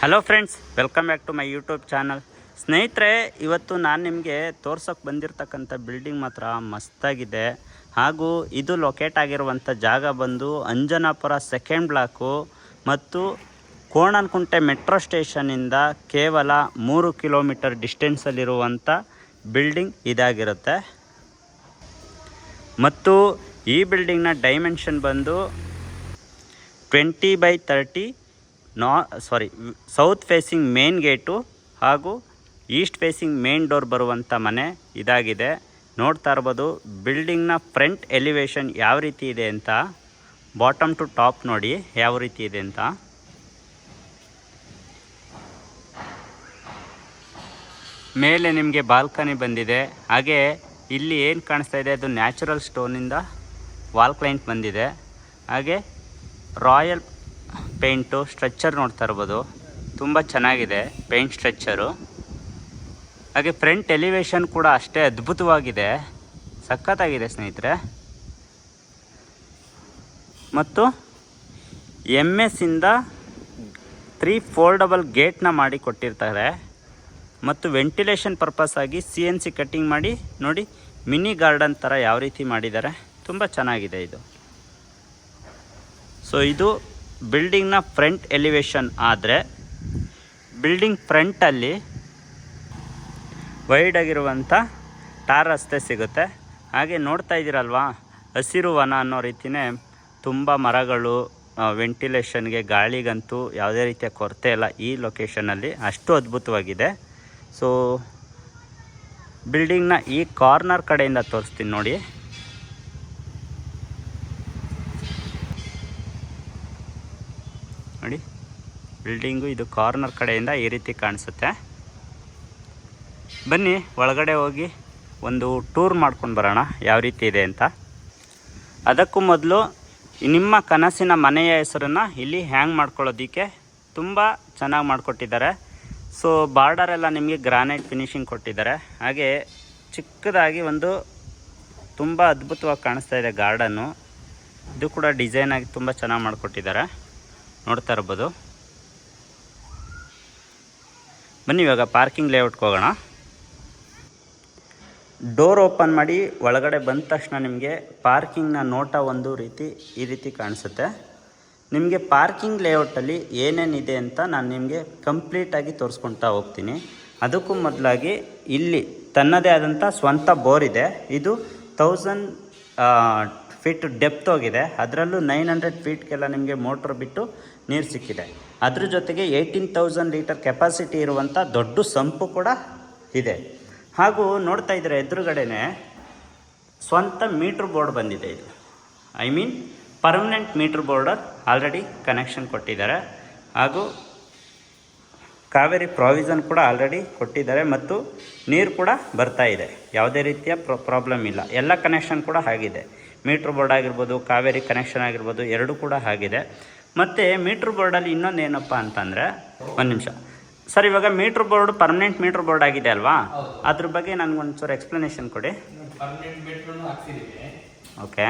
Hello friends, welcome back to my YouTube channel. ಸ್ನೇಹಿತರೆ, ಇವತ್ತು ನಾನು ನಿಮಗೆ ತೋರ್ಸೋಕ್ಕೆ ಬಂದಿರತಕ್ಕಂಥ ಬಿಲ್ಡಿಂಗ್ ಮಾತ್ರ ಮಸ್ತಾಗಿದೆ. ಹಾಗೂ ಇದು ಲೊಕೇಟ್ ಆಗಿರುವಂಥ ಜಾಗ ಬಂದು ಅಂಜನಾಪುರ ಸೆಕೆಂಡ್ ಬ್ಲಾಕು ಮತ್ತು ಕೋಣನಕುಂಟೆ ಮೆಟ್ರೋ ಸ್ಟೇಷನಿಂದ ಕೇವಲ 3 ಕಿಲೋಮೀಟರ್ ಡಿಸ್ಟೆನ್ಸಲ್ಲಿರುವಂಥ ಬಿಲ್ಡಿಂಗ್ ಇದಾಗಿರುತ್ತೆ. ಮತ್ತು ಈ ಬಿಲ್ಡಿಂಗ್ನ ಡೈಮೆನ್ಷನ್ ಬಂದು 20x30 south facing main gate ಹಾಗೂ ಈಸ್ಟ್ ಫೇಸಿಂಗ್ ಮೇನ್ ಡೋರ್ ಬರುವಂಥ ಮನೆ ಇದಾಗಿದೆ. ನೋಡ್ತಾ ಇರ್ಬೋದು ಬಿಲ್ಡಿಂಗ್ನ ಫ್ರಂಟ್ ಎಲಿವೇಶನ್ ಯಾವ ರೀತಿ ಇದೆ ಅಂತ. ಬಾಟಮ್ ಟು ಟಾಪ್ ನೋಡಿ ಯಾವ ರೀತಿ ಇದೆ ಅಂತ. ಮೇಲೆ ನಿಮಗೆ ಬಾಲ್ಕನಿ ಬಂದಿದೆ. ಹಾಗೆ ಇಲ್ಲಿ ಏನು ಕಾಣಿಸ್ತಾ ಇದೆ ಅದು ನ್ಯಾಚುರಲ್ ಸ್ಟೋನಿಂದ ವಾಲ್ ಕ್ಲೈಂಟ್ ಬಂದಿದೆ. ಹಾಗೆ ರಾಯಲ್ ಪೇಂಟು ಸ್ಟ್ರಕ್ಚರ್ ನೋಡ್ತಾ ಇರ್ಬೋದು, ತುಂಬ ಚೆನ್ನಾಗಿದೆ ಪೇಂಟ್ ಸ್ಟ್ರಕ್ಚರು. ಹಾಗೆ ಫ್ರಂಟ್ ಎಲಿವೇಶನ್ ಕೂಡ ಅಷ್ಟೇ ಅದ್ಭುತವಾಗಿದೆ, ಸಖತ್ತಾಗಿದೆ ಸ್ನೇಹಿತರೆ. ಮತ್ತು MS ಇಂದ 3 ಫೋಲ್ಡಬಲ್ ಗೇಟ್ನ ಮಾಡಿ ಕೊಟ್ಟಿರ್ತಾರೆ. ಮತ್ತು ವೆಂಟಿಲೇಷನ್ ಪರ್ಪಸ್ ಆಗಿ CNC ಕಟ್ಟಿಂಗ್ ಮಾಡಿ ನೋಡಿ ಮಿನಿ ಗಾರ್ಡನ್ ಥರ ಯಾವ ರೀತಿ ಮಾಡಿದ್ದಾರೆ, ತುಂಬ ಚೆನ್ನಾಗಿದೆ ಇದು. ಸೊ ಇದು ಬಿಲ್ಡಿಂಗ್ನ ಫ್ರಂಟ್ ಎಲಿವೇಶನ್. ಆದರೆ ಬಿಲ್ಡಿಂಗ್ ಫ್ರಂಟಲ್ಲಿ ವೈಡ್ ಆಗಿರುವಂಥ ಟಾರ್ ರಸ್ತೆ ಸಿಗುತ್ತೆ. ಹಾಗೆ ನೋಡ್ತಾ ಇದ್ದೀರಲ್ವಾ, ಹಸಿರು ವನ ಅನ್ನೋ ರೀತಿಯೇ ತುಂಬ ಮರಗಳು, ವೆಂಟಿಲೇಷನ್ಗೆ ಗಾಳಿಗಂತೂ ಯಾವುದೇ ರೀತಿಯ ಕೊರತೆ ಇಲ್ಲ ಈ ಲೊಕೇಶನಲ್ಲಿ, ಅಷ್ಟು ಅದ್ಭುತವಾಗಿದೆ. ಸೊ ಬಿಲ್ಡಿಂಗ್ನ ಈ ಕಾರ್ನರ್ ಕಡೆಯಿಂದ ತೋರಿಸ್ತೀನಿ ನೋಡಿ. ನೋಡಿ ಬಿಲ್ಡಿಂಗು ಇದು ಕಾರ್ನರ್ ಕಡೆಯಿಂದ ಈ ರೀತಿ ಕಾಣಿಸುತ್ತೆ. ಬನ್ನಿ ಒಳಗಡೆ ಹೋಗಿ ಒಂದು ಟೂರ್ ಮಾಡ್ಕೊಂಡು ಬರೋಣ ಯಾವ ರೀತಿ ಇದೆ ಅಂತ. ಅದಕ್ಕೂ ಮೊದಲು ನಿಮ್ಮ ಕನಸಿನ ಮನೆಯ ಹೆಸರನ್ನು ಇಲ್ಲಿ ಹ್ಯಾಂಗ್ ಮಾಡ್ಕೊಳ್ಳೋದಕ್ಕೆ ತುಂಬ ಚೆನ್ನಾಗಿ ಮಾಡಿಕೊಟ್ಟಿದ್ದಾರೆ. ಸೊ ಬಾರ್ಡರೆಲ್ಲ ನಿಮಗೆ ಗ್ರಾನೈಟ್ ಫಿನಿಶಿಂಗ್ ಕೊಟ್ಟಿದ್ದಾರೆ. ಹಾಗೆ ಚಿಕ್ಕದಾಗಿ ಒಂದು ತುಂಬ ಅದ್ಭುತವಾಗಿ ಕಾಣಿಸ್ತಾ ಇದೆ ಗಾರ್ಡನ್ನು. ಇದು ಕೂಡ ಡಿಸೈನ್ ಆಗಿ ತುಂಬ ಚೆನ್ನಾಗಿ ಮಾಡಿಕೊಟ್ಟಿದ್ದಾರೆ, ನೋಡ್ತಾ ಇರ್ಬೋದು. ಬನ್ನಿ ಇವಾಗ ಪಾರ್ಕಿಂಗ್ ಲೇಔಟ್ಗೆ ಹೋಗೋಣ. ಡೋರ್ ಓಪನ್ ಮಾಡಿ ಒಳಗಡೆ ಬಂದ ತಕ್ಷಣ ನಿಮಗೆ ಪಾರ್ಕಿಂಗ್ನ ನೋಟ ಒಂದು ಈ ರೀತಿ ಕಾಣಿಸುತ್ತೆ. ನಿಮಗೆ ಪಾರ್ಕಿಂಗ್ ಲೇಔಟಲ್ಲಿ ಏನೇನಿದೆ ಅಂತ ನಾನು ನಿಮಗೆ ಕಂಪ್ಲೀಟಾಗಿ ತೋರಿಸ್ಕೊಳ್ತಾ ಹೋಗ್ತೀನಿ. ಅದಕ್ಕೂ ಮೊದಲಾಗಿ ಇಲ್ಲಿ ತನ್ನದೇ ಆದಂಥ ಸ್ವಂತ ಬೋರ್ ಇದೆ. ಇದು 1000 ಫೀಟ್ ಡೆಪ್ತ್ ಹೋಗಿದೆ. ಅದರಲ್ಲೂ 900 ಫೀಟ್ಗೆಲ್ಲ ನಿಮಗೆ ಮೋಟ್ರ್ ಬಿಟ್ಟು ನೀರು ಸಿಕ್ಕಿದೆ. ಅದ್ರ ಜೊತೆಗೆ 18,000 ಲೀಟರ್ ಕೆಪಾಸಿಟಿ ಇರುವಂಥ ದೊಡ್ಡ ಸಂಪು ಕೂಡ ಇದೆ. ಹಾಗೂ ನೋಡ್ತಾ ಇದ್ದರೆ ಎದುರುಗಡೆನೆ ಸ್ವಂತ ಮೀಟ್ರ್ ಬೋರ್ಡ್ ಬಂದಿದೆ. ಇದು permanent meter board already connection ಕೊಟ್ಟಿದ್ದಾರೆ. ಹಾಗೂ ಕಾವೇರಿ ಪ್ರಾವಿಷನ್ ಕೂಡ ಆಲ್ರೆಡಿ ಕೊಟ್ಟಿದ್ದಾರೆ. ಮತ್ತು ನೀರು ಕೂಡ ಬರ್ತಾ ಇದೆ, ಯಾವುದೇ ರೀತಿಯ ಪ್ರಾಬ್ಲಮ್ ಇಲ್ಲ. ಎಲ್ಲ ಕನೆಕ್ಷನ್ ಕೂಡ ಆಗಿದೆ. ಮೀಟ್ರ್ ಬೋರ್ಡ್ ಆಗಿರ್ಬೋದು, ಕಾವೇರಿ ಕನೆಕ್ಷನ್ ಆಗಿರ್ಬೋದು, ಎರಡೂ ಕೂಡ ಆಗಿದೆ. ಮತ್ತು ಮೀಟ್ರ್ ಬೋರ್ಡಲ್ಲಿ ಇನ್ನೊಂದು ಏನಪ್ಪ ಅಂತಂದರೆ, ಒಂದು ನಿಮಿಷ ಸರ್, ಇವಾಗ meter board permanent meter board ಆಗಿದೆ ಅಲ್ವಾ, ಅದ್ರ ಬಗ್ಗೆ ನನಗೊಂಚೂರು ಎಕ್ಸ್ಪ್ಲನೇಷನ್ ಕೊಡಿ. ಪರ್ಮನೆಂಟ್ ಮೀಟರ್ನು ಹಾಕ್ಸಿದೀವಿ. ಓಕೆ.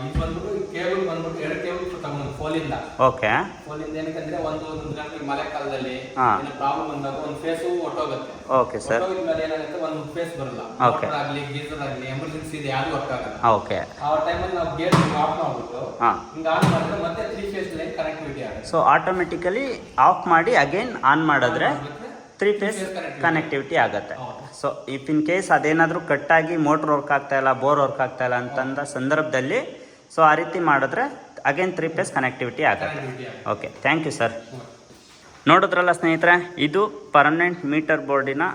ಇದು ಬಂದ್ಬಿಟ್ಟು ಕೇಬಲ್ ಬಂದ್ಬಿಟ್ಟು 2 ಕೇಬಲ್ ತಗೊಂಡು ಫೋಲಿಂದ. ಓಕೆ. ಫೋಲಿಂದ ಏನಕ್ಕಂದ್ರೆ ಒಂದು ಗಂಟೆ ಮಳೆಕಾಲದಲ್ಲಿ ಏನೋ ಪ್ರಾಬ್ಲಮ್ ಬಂದಾಗ ಒಂದು ಫೇಸ್ ಹೊಟ್ಟೋಗುತ್ತೆ. Okay sir. ಹೊಟ್ಟೋಗಿದ್ಮೇಲೆ ಏನಾಗುತ್ತೆ, ಒಂದು ಫೇಸ್ ಬರಲ್ಲ. ಓಕೆ. ಆಗಲಿ ಗೀಸರ್ ಆಗಲಿ ಎಮರ್ಜೆನ್ಸಿ ಇದೆ, ಯಾವುದು ವರ್ಕ್ ಆಗಲ್ಲ. ಓಕೆ. ಆ ಟೈಮಲ್ಲಿ ನಾವು ಗೇಟ್ ಆಫ್ ಮಾಡ್ಬಿಟ್ಟು ಹಿಂಗೆ ಆನ್ ಮಾಡಿದ್ರೆ ಮತ್ತೆ 3 ಫೇಸ್ ಲೈನ್ ಕನೆಕ್ಟಿವಿಟಿ ಆಗುತ್ತೆ. ಸೊ ಆಟೋಮೆಟಿಕಲಿ ಆಫ್ ಮಾಡಿ ಅಗೇನ್ ಆನ್ ಮಾಡಿದ್ರೆ 3 ಫೇಸ್ ಕನೆಕ್ಟಿವಿಟಿ ಆಗುತ್ತೆ. ಸೊ ಇಫ್ ಇನ್ ಕೇಸ್ ಅದೇನಾದರೂ ಕಟ್ಟಾಗಿ ಮೋಟ್ರ್ ವರ್ಕ್ ಆಗ್ತಾಯಿಲ್ಲ, ಬೋರ್ ವರ್ಕ್ ಆಗ್ತಾಯಿಲ್ಲ ಅಂತಂದ ಸಂದರ್ಭದಲ್ಲಿ ಸೊ ಆ ರೀತಿ ಮಾಡಿದ್ರೆ ಅಗೇನ್ 3 ಫೇಸ್ ಕನೆಕ್ಟಿವಿಟಿ ಆಗುತ್ತೆ. Okay, thank you sir. ನೋಡಿದ್ರಲ್ಲ ಸ್ನೇಹಿತರೆ, ಇದು ಪರ್ಮನೆಂಟ್ ಮೀಟರ್ ಬೋರ್ಡಿನ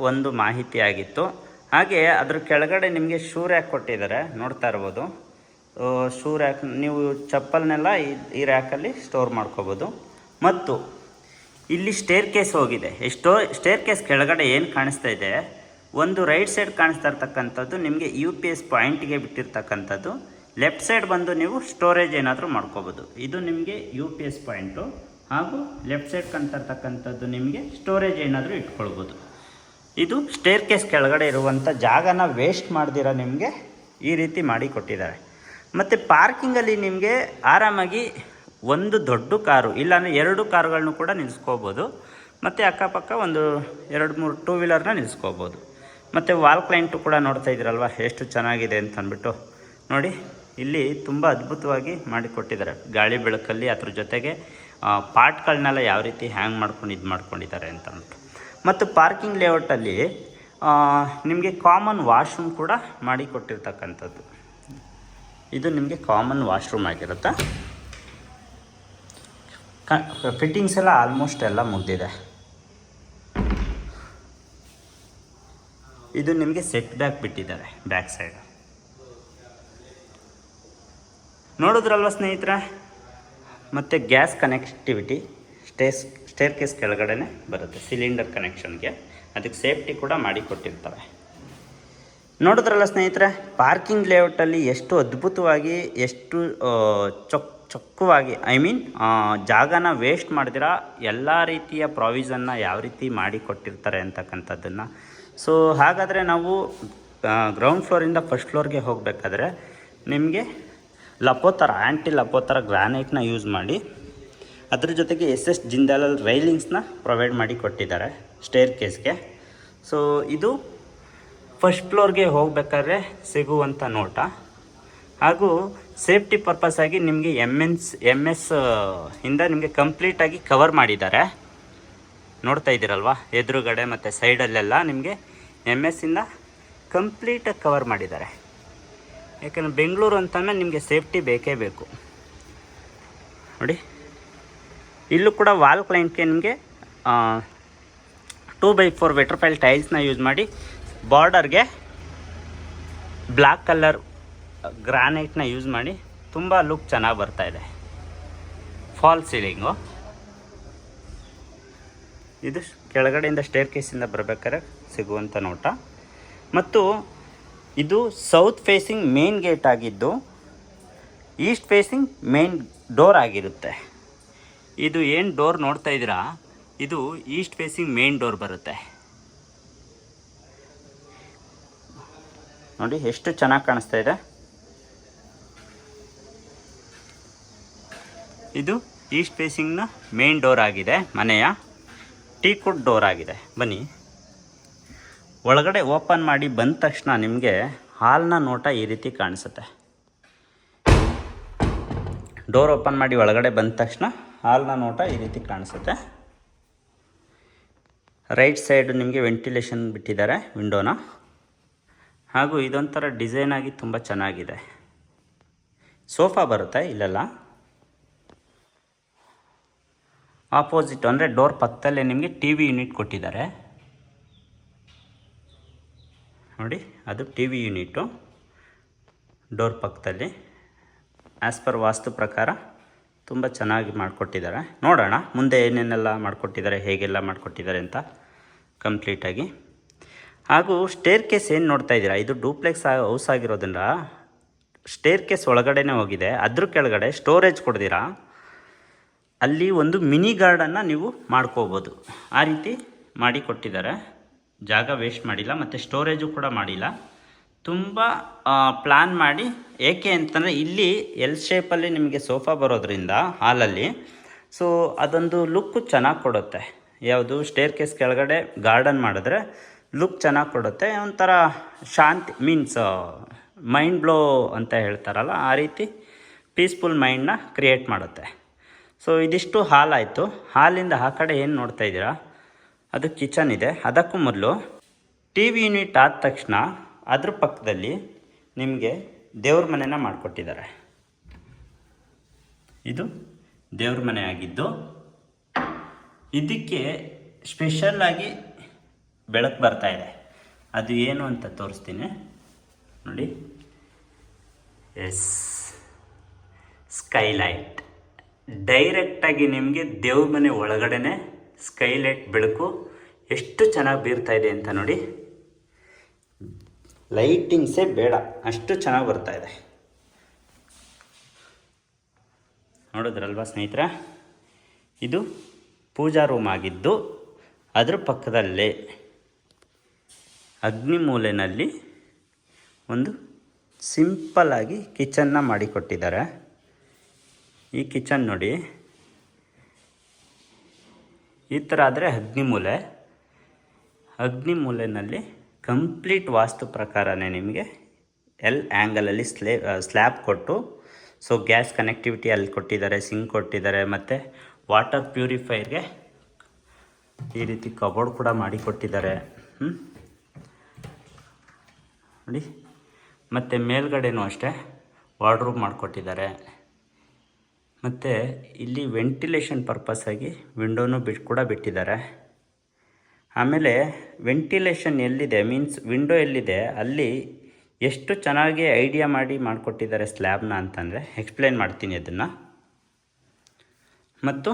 ಒಂದು ಮಾಹಿತಿ ಆಗಿತ್ತು. ಹಾಗೆ ಅದ್ರ ಕೆಳಗಡೆ ನಿಮಗೆ ಶೂ ರ್ಯಾಕ್ ಕೊಟ್ಟಿದ್ದಾರೆ, ನೋಡ್ತಾ ಇರ್ಬೋದು. ಶೂ ರ್ಯಾಕ್, ನೀವು ಚಪ್ಪಲ್ನೆಲ್ಲ ಈ ರ್ಯಾಕಲ್ಲಿ ಸ್ಟೋರ್ ಮಾಡ್ಕೋಬೋದು. ಮತ್ತು ಇಲ್ಲಿ ಸ್ಟೇರ್ ಕೇಸ್ ಹೋಗಿದೆ. ಸ್ಟೇರ್ ಕೇಸ್ ಕೆಳಗಡೆ ಏನು ಕಾಣಿಸ್ತಾ ಇದೆ, ಒಂದು ರೈಟ್ ಸೈಡ್ ಕಾಣಿಸ್ತಾ ಇರ್ತಕ್ಕಂಥದ್ದು ನಿಮಗೆ UPS ಪಾಯಿಂಟ್ಗೆ ಬಿಟ್ಟಿರ್ತಕ್ಕಂಥದ್ದು. ಲೆಫ್ಟ್ ಸೈಡ್ ಬಂದು ನೀವು ಸ್ಟೋರೇಜ್ ಏನಾದರೂ ಮಾಡ್ಕೋಬೋದು. ಇದು ನಿಮಗೆ UPS ಪಾಯಿಂಟು. ಹಾಗೂ ಲೆಫ್ಟ್ ಸೈಡ್ ಕಾಣ್ತಾ ಇರ್ತಕ್ಕಂಥದ್ದು ನಿಮಗೆ ಸ್ಟೋರೇಜ್ ಏನಾದರೂ ಇಟ್ಕೊಳ್ಬೋದು. ಇದು ಸ್ಟೇರ್ ಕೇಸ್ ಕೆಳಗಡೆ ಇರುವಂಥ ಜಾಗನ ವೇಸ್ಟ್ ಮಾಡ್ದಿರ ನಿಮಗೆ ಈ ರೀತಿ ಮಾಡಿ ಕೊಟ್ಟಿದ್ದಾರೆ. ಮತ್ತು ಪಾರ್ಕಿಂಗಲ್ಲಿ ನಿಮಗೆ ಆರಾಮಾಗಿ ಒಂದು ದೊಡ್ಡ ಕಾರು ಇಲ್ಲಾಂದರೆ 2 ಕಾರುಗಳನ್ನು ಕೂಡ ನಿಲ್ಲಿಸ್ಕೋಬೋದು. ಮತ್ತು ಅಕ್ಕಪಕ್ಕ ಒಂದು 2-3 ಟೂ ವೀಲರ್ನ ನಿಲ್ಲಿಸ್ಕೋಬೋದು. ಮತ್ತು ವಾಲ್ ಕ್ಲೈಂಟು ಕೂಡ ನೋಡ್ತಾ ಇದ್ದೀರಲ್ವ ಎಷ್ಟು ಚೆನ್ನಾಗಿದೆ ಅಂತ ಅಂದ್ಬಿಟ್ಟು. ನೋಡಿ ಇಲ್ಲಿ ತುಂಬ ಅದ್ಭುತವಾಗಿ ಮಾಡಿಕೊಟ್ಟಿದ್ದಾರೆ, ಗಾಳಿ ಬೆಳಕಲ್ಲಿ ಅದ್ರ ಜೊತೆಗೆ ಪಾರ್ಟ್ಗಳನ್ನೆಲ್ಲ ಯಾವ ರೀತಿ ಹ್ಯಾಂಗ್ ಮಾಡ್ಕೊಂಡು ಇದು ಮಾಡ್ಕೊಂಡಿದ್ದಾರೆ ಅಂತ ಅಂದ್ಬಿಟ್ಟು. ಮತ್ತು ಪಾರ್ಕಿಂಗ್ ಲೇಔಟಲ್ಲಿ ನಿಮಗೆ ಕಾಮನ್ ವಾಶ್ರೂಮ್ ಕೂಡ ಮಾಡಿ ಕೊಟ್ಟಿರ್ತಕ್ಕಂಥದ್ದು. ಇದು ನಿಮಗೆ ಕಾಮನ್ ವಾಶ್ರೂಮ್ ಆಗಿರುತ್ತೆ. ಫಿಟ್ಟಿಂಗ್ಸ್ ಎಲ್ಲ ಆಲ್ಮೋಸ್ಟ್ ಎಲ್ಲ ಮುಗಿದಿದೆ. ಇದು ನಿಮಗೆ ಸೆಟ್ ಬ್ಯಾಕ್ ಬಿಟ್ಟಿದ್ದಾರೆ ಬ್ಯಾಕ್ ಸೈಡ್. ನೋಡಿದ್ರಲ್ವ ಸ್ನೇಹಿತರೆ. ಮತ್ತು ಗ್ಯಾಸ್ ಕನೆಕ್ಟಿವಿಟಿ ಸ್ಟೇರ್ ಕೇಸ್ ಕೆಳಗಡೆನೆ ಬರುತ್ತೆ ಸಿಲಿಂಡರ್ ಕನೆಕ್ಷನ್ಗೆ. ಅದಕ್ಕೆ ಸೇಫ್ಟಿ ಕೂಡ ಮಾಡಿ ಕೊಟ್ಟಿರ್ತಾರೆ. ನೋಡಿದ್ರಲ್ಲ ಸ್ನೇಹಿತರೆ, ಪಾರ್ಕಿಂಗ್ ಲೇಔಟಲ್ಲಿ ಎಷ್ಟು ಅದ್ಭುತವಾಗಿ, ಎಷ್ಟು ಚೊಕ್ಕವಾಗಿ, ಐ ಮೀನ್ ಜಾಗನ ವೇಸ್ಟ್ ಮಾಡಿದಿರ ಎಲ್ಲ ರೀತಿಯ ಪ್ರಾವಿಷನ್ನ ಯಾವ ರೀತಿ ಮಾಡಿ ಕೊಟ್ಟಿರ್ತಾರೆ ಅಂತಕ್ಕಂಥದ್ದನ್ನು. ಸೊ ಹಾಗಾದರೆ ನಾವು ಗ್ರೌಂಡ್ ಫ್ಲೋರಿಂದ ಫಸ್ಟ್ ಫ್ಲೋರ್ಗೆ ಹೋಗಬೇಕಾದ್ರೆ ನಿಮಗೆ ಲಪೋತರ, ಆ್ಯಂಟಿ ಲಪೋತರ ಗ್ರಾನೈಟ್ನ ಯೂಸ್ ಮಾಡಿ ಅದ್ರ ಜೊತೆಗೆ SS ಜಿಂದಾಲ್ ರೈಲಿಂಗ್ಸ್ನ ಪ್ರೊವೈಡ್ ಮಾಡಿ ಕೊಟ್ಟಿದ್ದಾರೆ ಸ್ಟೇರ್ ಕೇಸ್ಗೆ. ಸೊ ಇದು ಫಸ್ಟ್ ಫ್ಲೋರ್ಗೆ ಹೋಗಬೇಕಾದ್ರೆ ಸಿಗುವಂಥ ನೋಟ. ಹಾಗೂ ಸೇಫ್ಟಿ ಪರ್ಪಸ್ ಆಗಿ ನಿಮಗೆ MS ಇಂದ ನಿಮಗೆ ಕಂಪ್ಲೀಟಾಗಿ ಕವರ್ ಮಾಡಿದ್ದಾರೆ. ನೋಡ್ತಾ ಇದ್ದೀರಲ್ವ, ಎದುರುಗಡೆ ಮತ್ತು ಸೈಡಲ್ಲೆಲ್ಲ ನಿಮಗೆ MS ಇಂದ ಕಂಪ್ಲೀಟಾಗಿ ಕವರ್ ಮಾಡಿದ್ದಾರೆ. ಯಾಕಂದರೆ ಬೆಂಗಳೂರು ಅಂತಂದರೆ ನಿಮಗೆ ಸೇಫ್ಟಿ ಬೇಕೇ ಬೇಕು. ನೋಡಿ ಇಲ್ಲೂ ಕೂಡ ವಾಲ್ ಕ್ಲೈಂಟ್ಗೆ ನಿಮಗೆ 2x4 ವೆಟ್ರಫೈಲ್ ಟೈಲ್ಸ್ನ ಯೂಸ್ ಮಾಡಿ ಬಾರ್ಡರ್ಗೆ ಬ್ಲ್ಯಾಕ್ ಕಲರ್ ಗ್ರಾನೈಟ್ನ ಯೂಸ್ ಮಾಡಿ ತುಂಬ ಲುಕ್ ಚೆನ್ನಾಗಿ ಬರ್ತಾಯಿದೆ. ಫಾಲ್ ಸೀಲಿಂಗು ಇದು ಕೆಳಗಡೆಯಿಂದ ಸ್ಟೇರ್ ಕೇಸಿಂದ ಬರಬೇಕಾದ್ರೆ ಸಿಗುವಂಥ ನೋಟ. ಮತ್ತು ಇದು ಸೌತ್ ಫೇಸಿಂಗ್ ಮೇನ್ ಗೇಟ್ ಆಗಿದ್ದು ಈಸ್ಟ್ ಫೇಸಿಂಗ್ ಮೇನ್ ಡೋರ್ ಆಗಿರುತ್ತೆ. ಇದು ಏನು ಡೋರ್ ನೋಡ್ತಾ ಇದ್ದೀರಾ, ಇದು ಈಸ್ಟ್ ಫೇಸಿಂಗ್ ಮೇನ್ ಡೋರ್ ಬರುತ್ತೆ. ನೋಡಿ ಎಷ್ಟು ಚೆನ್ನಾಗಿ ಕಾಣಿಸ್ತಾ ಇದೆ. ಇದು ಈಸ್ಟ್ ಫೇಸಿಂಗ್ನ ಮೇನ್ ಡೋರ್ ಆಗಿದೆ, ಮನೆಯ ಟೀಕುಡ್ ಡೋರ್ ಆಗಿದೆ. ಬನ್ನಿ ಒಳಗಡೆ ಓಪನ್ ಮಾಡಿ ಬಂದ ತಕ್ಷಣ ನಿಮಗೆ ಹಾಲ್ನ ನೋಟ ಈ ರೀತಿ ಕಾಣಿಸುತ್ತೆ. ಡೋರ್ ಓಪನ್ ಮಾಡಿ ಒಳಗಡೆ ಬಂದ ತಕ್ಷಣ ಹಾಲ್ನ ನೋಟ ಈ ರೀತಿ ಕಾಣಿಸುತ್ತೆ. ರೈಟ್ ಸೈಡ್ ನಿಮಗೆ ವೆಂಟಿಲೇಷನ್ ಬಿಟ್ಟಿದ್ದಾರೆ ವಿಂಡೋನ. ಹಾಗೂ ಇದೊಂಥರ ಡಿಸೈನ್ ಆಗಿ ತುಂಬ ಚೆನ್ನಾಗಿದೆ. ಸೋಫಾ ಬರುತ್ತೆ ಇಲ್ಲೆಲ್ಲ. ಆಪೋಸಿಟ್ ಅಂದರೆ ಡೋರ್ ಪಕ್ಕದಲ್ಲೇ ನಿಮಗೆ TV ಯೂನಿಟ್ ಕೊಟ್ಟಿದ್ದಾರೆ. ನೋಡಿ ಅದು TV ಯೂನಿಟು ಡೋರ್ ಪಕ್ಕದಲ್ಲಿ. ಆ್ಯಸ್ ಪರ್ ವಾಸ್ತು ಪ್ರಕಾರ ತುಂಬ ಚೆನ್ನಾಗಿ ಮಾಡಿಕೊಟ್ಟಿದ್ದಾರೆ. ನೋಡೋಣ ಮುಂದೆ ಏನೇನೆಲ್ಲ ಮಾಡಿಕೊಟ್ಟಿದ್ದಾರೆ, ಹೇಗೆಲ್ಲ ಮಾಡಿಕೊಟ್ಟಿದ್ದಾರೆ ಅಂತ ಕಂಪ್ಲೀಟಾಗಿ. ಹಾಗೂ ಸ್ಟೇರ್ ಕೇಸ್ ಏನು ನೋಡ್ತಾ ಇದ್ದೀರಾ, ಇದು ಡೂಪ್ಲೆಕ್ಸ್ ಹೌಸ್ ಆಗಿರೋದ್ರಿಂದ ಸ್ಟೇರ್ ಕೇಸ್ ಒಳಗಡೆನೇ ಹೋಗಿದೆ. ಅದ್ರ ಕೆಳಗಡೆ ಸ್ಟೋರೇಜ್ ಕೊಡ್ದಿರಾ ಅಲ್ಲಿ ಒಂದು ಮಿನಿ ಗಾರ್ಡನ್ನ ನೀವು ಮಾಡ್ಕೋಬೋದು. ಆ ರೀತಿ ಮಾಡಿ ಕೊಟ್ಟಿದ್ದಾರೆ. ಜಾಗ ವೇಸ್ಟ್ ಮಾಡಿಲ್ಲ ಮತ್ತು ಸ್ಟೋರೇಜು ಕೂಡ ಮಾಡಿಲ್ಲ. ತುಂಬ ಪ್ಲ್ಯಾನ್ ಮಾಡಿ. ಏಕೆ ಅಂತಂದರೆ ಇಲ್ಲಿ ಎಲ್ ಶೇಪಲ್ಲಿ ನಿಮಗೆ ಸೋಫಾ ಬರೋದ್ರಿಂದ ಹಾಲಲ್ಲಿ, ಸೊ ಅದೊಂದು ಲುಕ್ಕು ಚೆನ್ನಾಗಿ ಕೊಡುತ್ತೆ. ಯಾವುದು ಸ್ಟೇರ್ ಕೇಸ್ ಕೆಳಗಡೆ ಗಾರ್ಡನ್ ಮಾಡಿದ್ರೆ ಲುಕ್ ಚೆನ್ನಾಗಿ ಕೊಡುತ್ತೆ. ಒಂಥರ ಶಾಂತಿ, ಮೀನ್ಸ್ ಮೈಂಡ್ ಬ್ಲೋ ಅಂತ ಹೇಳ್ತಾರಲ್ಲ, ಆ ರೀತಿ ಪೀಸ್ಫುಲ್ ಮೈಂಡ್ನ ಕ್ರಿಯೇಟ್ ಮಾಡುತ್ತೆ. ಸೊ ಇದಿಷ್ಟು ಹಾಲ್ ಆಯಿತು. ಹಾಲಿಂದ ಆ ಕಡೆ ಏನು ನೋಡ್ತಾ ಇದ್ದೀರಾ ಅದು ಕಿಚನ್ ಇದೆ. ಅದಕ್ಕೂ ಮೊದಲು TV ಯೂನಿಟ್ ಆದ ತಕ್ಷಣ ಅದ್ರ ಪಕ್ಕದಲ್ಲಿ ನಿಮಗೆ ದೇವ್ರ ಮನೆನ ಮಾಡಿಕೊಟ್ಟಿದ್ದಾರೆ. ಇದು ದೇವ್ರ ಮನೆ ಆಗಿದ್ದು ಇದಕ್ಕೆ ಸ್ಪೆಷಲ್ಲಾಗಿ ಬೆಳಕು ಬರ್ತಾ ಇದೆ. ಅದು ಏನು ಅಂತ ತೋರಿಸ್ತೀನಿ ನೋಡಿ. Yes, skylight. ಡೈರೆಕ್ಟಾಗಿ ನಿಮಗೆ ದೇವ್ರ ಮನೆ ಒಳಗಡೆನೆ ಸ್ಕೈಲೈಟ್ ಬೆಳಕು ಎಷ್ಟು ಚೆನ್ನಾಗಿ ಬೀರ್ತಾ ಇದೆ ಅಂತ ನೋಡಿ. ಲೈಟಿಂಗ್ಸೇ ಬೇಡ, ಅಷ್ಟು ಚೆನ್ನಾಗಿ ಬರ್ತಾ ಇದೆ. ನೋಡಿದ್ರಲ್ವ ಸ್ನೇಹಿತರೆ, ಇದು ಪೂಜಾ ರೂಮ್ ಆಗಿದ್ದು ಅದ್ರ ಪಕ್ಕದಲ್ಲೇ ಅಗ್ನಿ ಮೂಲೆಯಲ್ಲಿ ಒಂದು ಸಿಂಪಲ್ಲಾಗಿ ಕಿಚನ್ನ ಮಾಡಿಕೊಟ್ಟಿದ್ದಾರೆ. ಈ ಕಿಚನ್ ನೋಡಿ, ಈ ಥರ ಆದರೆ ಅಗ್ನಿಮೂಲೆಯಲ್ಲಿ ಕಂಪ್ಲೀಟ್ ವಾಸ್ತು ಪ್ರಕಾರನೇ ನಿಮಗೆ ಎಲ್ ಆ್ಯಂಗಲಲ್ಲಿ ಸ್ಲ್ಯಾಬ್ ಕೊಟ್ಟು, ಸೊ ಗ್ಯಾಸ್ ಕನೆಕ್ಟಿವಿಟಿ ಅಲ್ಲಿ ಕೊಟ್ಟಿದ್ದಾರೆ, ಸಿಂಕ್ ಕೊಟ್ಟಿದ್ದಾರೆ, ಮತ್ತು ವಾಟರ್ ಪ್ಯೂರಿಫೈರ್ಗೆ ಈ ರೀತಿ ಕಬೋರ್ಡ್ ಕೂಡ ಮಾಡಿ ಕೊಟ್ಟಿದ್ದಾರೆ ನೋಡಿ. ಮತ್ತು ಮೇಲ್ಗಡೆನೂ ಅಷ್ಟೇ ವಾರ್ಡ್ರೂಮ್ ಮಾಡಿಕೊಟ್ಟಿದ್ದಾರೆ. ಮತ್ತು ಇಲ್ಲಿ ವೆಂಟಿಲೇಷನ್ ಪರ್ಪಸ್ಸಾಗಿ ವಿಂಡೋನೂ ಕೂಡ ಬಿಟ್ಟಿದ್ದಾರೆ. ಆಮೇಲೆ ವೆಂಟಿಲೇಷನ್ ಎಲ್ಲಿದೆ, ಮೀನ್ಸ್ ವಿಂಡೋ ಎಲ್ಲಿದೆ ಅಲ್ಲಿ ಎಷ್ಟು ಚೆನ್ನಾಗಿ ಐಡಿಯಾ ಮಾಡಿಕೊಟ್ಟಿದ್ದಾರೆ ಸ್ಲ್ಯಾಬ್ನ ಅಂತಂದರೆ ಎಕ್ಸ್ಪ್ಲೇನ್ ಮಾಡ್ತೀನಿ ಅದನ್ನು. ಮತ್ತು